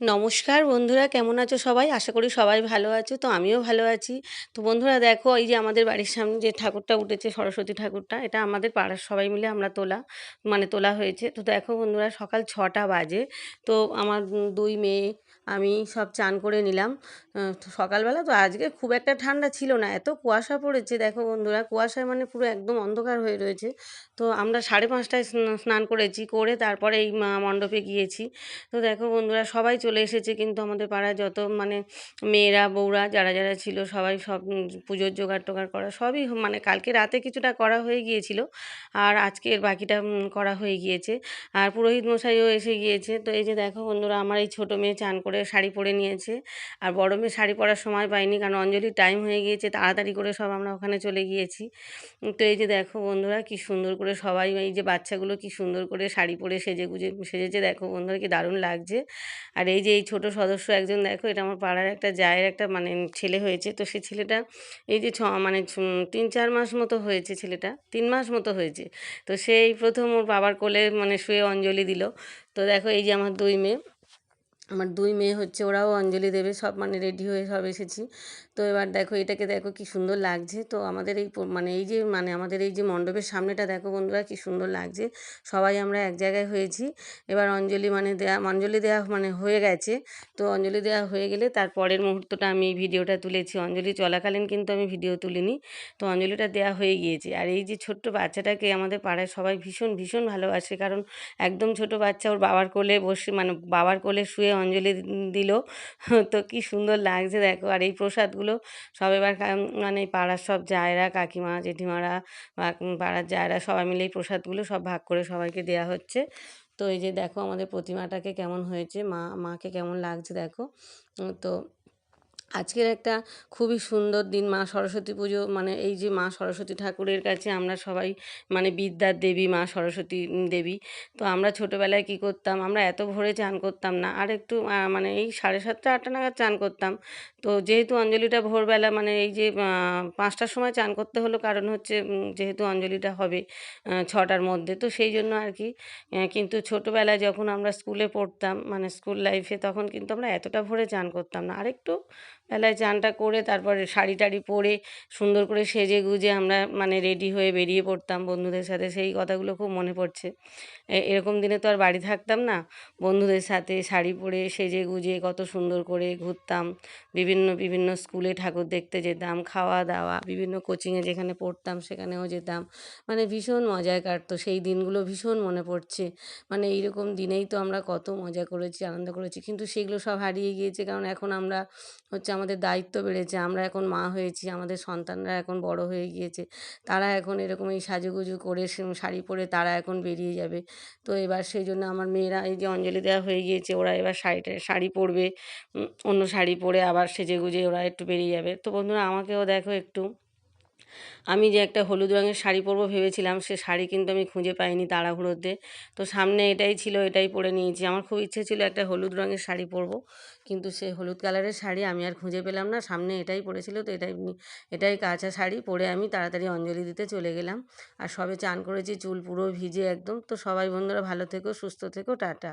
নমস্কার বন্ধুরা, কেমন আছো সবাই? আশা করি সবাই ভালো আছো। তো আমিও ভালো আছি। তো বন্ধুরা দেখো, এই যে আমাদের বাড়ির সামনে যে ঠাকুরটা উঠেছে, সরস্বতী ঠাকুরটা, এটা আমাদের পাড়ার সবাই মিলে আমরা তোলা হয়েছে। তো দেখো বন্ধুরা, সকাল 6টা বাজে। তো আমার 2 মেয়ে, আমি সব চান করে নিলাম। তো সকালবেলা তো আজকে খুব একটা ঠান্ডা ছিল না, এত কুয়াশা পড়েছে দেখো বন্ধুরা, কুয়াশায় মানে পুরো একদম অন্ধকার হয়ে রয়েছে। তো আমরা 5:30টায় স্নান করেছি, করে তারপরে এই মণ্ডপে গিয়েছি। তো দেখো বন্ধুরা, সবাই চলে এসেছে, কিন্তু আমাদের পাড়ায় যত মানে মেয়েরা বউরা যারা যারা ছিল সবাই সব পুজোর জোগাড় টোগাড় করা সবই মানে কালকে রাতে কিছুটা করা হয়ে গিয়েছিল, আর আজকের বাকিটা করা হয়ে গিয়েছে। আর পুরোহিত মশাইও এসে গিয়েছে। তো এই যে দেখো বন্ধুরা, আমার এই ছোটো মেয়ে চান করে শাড়ি পরে নিয়েছে, আর বড় মেয়ে শাড়ি পরার সময় পাইনি, কারণ অঞ্জলির টাইম হয়ে গিয়েছে, তাড়াতাড়ি করে সব আমরা ওখানে চলে গিয়েছি। তো এই যে দেখো বন্ধুরা, কি সুন্দর করে সবাই, এই যে বাচ্চাগুলো কি সুন্দর করে শাড়ি পরে সেজেছে দেখো বন্ধুরা, কি দারুণ লাগছে। আর এই যে এই ছোট সদস্য একজন দেখো, এটা আমার পাড়ার একটা জায়ের একটা মানে ছেলে হয়েছে। তো সে ছেলেটা এই যে 3-4 মাস মতো হয়েছে, ছেলেটা 3 মাস মতো হয়েছে। তো সেই প্রথম ওর বাবার কোলে মানে শুয়ে অঞ্জলি দিল। তো দেখো এই যে আমার দুই মেয়ে হচ্ছে, ওরাও অঞ্জলি দেবে, সব মানে রেডি হয়ে সব এসেছি। তো এবার দেখো, এটাকে দেখো কি সুন্দর লাগছে। তো আমাদের এই আমাদের এই যে মণ্ডপের সামনেটা দেখো বন্ধুরা, কি সুন্দর লাগছে। সবাই আমরা এক জায়গায় হয়েছি। এবার অঞ্জলি দেওয়া মানে হয়ে গেছে। তো অঞ্জলি দেওয়া হয়ে গেলে তার পরের মুহূর্তটা আমি এই ভিডিওটা তুলেছি, অঞ্জলি চলাকালীন কিন্তু আমি ভিডিও তুলিনি। তো অঞ্জলিটা দেওয়া হয়ে গিয়েছে। আর এই যে ছোট্ট বাচ্চাটাকে আমাদের পাড়ায় সবাই ভীষণ ভীষণ ভালোবাসে, কারণ একদম ছোট বাচ্চা, ওর বাবার কোলে বসে মানে বাবার কোলে শুয়ে অঞ্জলি দিল। তো কি সুন্দর লাগছে দেখো। আর এই প্রসাদগুলো সব এবার মানে পাড়ার সব জায়েরা, কাকিমা, জেঠিমারা বা পাড়ার জায়েরা সবাই মিলে এই প্রসাদগুলো সব ভাগ করে সবাইকে দেওয়া হচ্ছে। তো এই যে দেখো আমাদের প্রতিমাটাকে কেমন হয়েছে, মাকে কেমন লাগছে দেখো। তো আজকের একটা খুবই সুন্দর দিন, মা সরস্বতী পুজো, মানে এই যে মা সরস্বতী ঠাকুরের কাছে আমরা সবাই মানে বিদ্যার দেবী মা সরস্বতী দেবী। তো আমরা ছোটোবেলায় কী করতাম, আমরা এত ভোরে চান করতাম না, আর একটু মানে এই 7:30-8টা নাগাদ চান করতাম। তো যেহেতু অঞ্জলিটা ভোরবেলা মানে এই যে 5টার সময় চান করতে হলো, কারণ হচ্ছে যেহেতু অঞ্জলিটা হবে 6টার মধ্যে, তো সেই জন্য আর কি। কিন্তু ছোটোবেলায় যখন আমরা স্কুলে পড়তাম মানে স্কুল লাইফে, তখন কিন্তু আমরা এতটা ভোরে চান করতাম না, আর একটু বেলায় চানটা করে তারপরে শাড়ি টাড়ি পরে সুন্দর করে সেজে গুজে আমরা মানে রেডি হয়ে বেরিয়ে পড়তাম বন্ধুদের সাথে। সেই কথাগুলো খুব মনে পড়ছে। এরকম দিনে তো আর বাড়ি থাকতাম না, বন্ধুদের সাথে শাড়ি পরে সেজে গুজে কত সুন্দর করে ঘুরতাম। বিভিন্ন বিভিন্ন স্কুলে ঠাকুর দেখতে যেতাম, খাওয়া দাওয়া, বিভিন্ন কোচিংয়ে যেখানে পড়তাম সেখানেও যেতাম। মানে ভীষণ মজায় কাটতো সেই দিনগুলো, ভীষণ মনে পড়ছে। মানে এইরকম দিনেই তো আমরা কত মজা করেছি, আনন্দ করেছি, কিন্তু সেগুলো সব হারিয়ে গিয়েছে, কারণ এখন আমরা হচ্ছে আমাদের দায়িত্ব বেড়েছে, আমরা এখন মা হয়েছি, আমাদের সন্তানরা এখন বড় হয়ে গিয়েছে, তারা এখন এরকম এই সাজুগুজু করে শাড়ি পরে তারা এখন বেরিয়ে যাবে। তো এবার সেই জন্য আমার মেয়েরা, এই যে অঞ্জলি দেওয়া হয়ে গিয়েছে, ওরা এবার শাড়ি পরবে, অন্য শাড়ি পরে আবার সেজে গুজে ওরা একটু বেরিয়ে যাবে। তো বন্ধুরা, আমাকেও দেখো একটু, আমি যে একটা হলুদ রঙের শাড়ি পরবো ভেবেছিলাম, সে শাড়ি কিন্তু আমি খুঁজে পাইনি তাড়াহুড়োতে। তো সামনে এটাই ছিল, এটাই পরে নিয়েছি। আমার খুব ইচ্ছে ছিল একটা হলুদ রঙের শাড়ি পরবো, কিন্তু সে হলুদ কালারের শাড়ি আমি আর খুঁজে পেলাম না। সামনে এটাই পরেছিল, তো এটাই কাঁচা শাড়ি পরে আমি তাড়াতাড়ি অঞ্জলি দিতে চলে গেলাম। আর সবে চান করেছি, চুল পুরো ভিজে একদম। তো সবাই বন্ধুরা ভালো থেকো, সুস্থ থেকো, টাটা।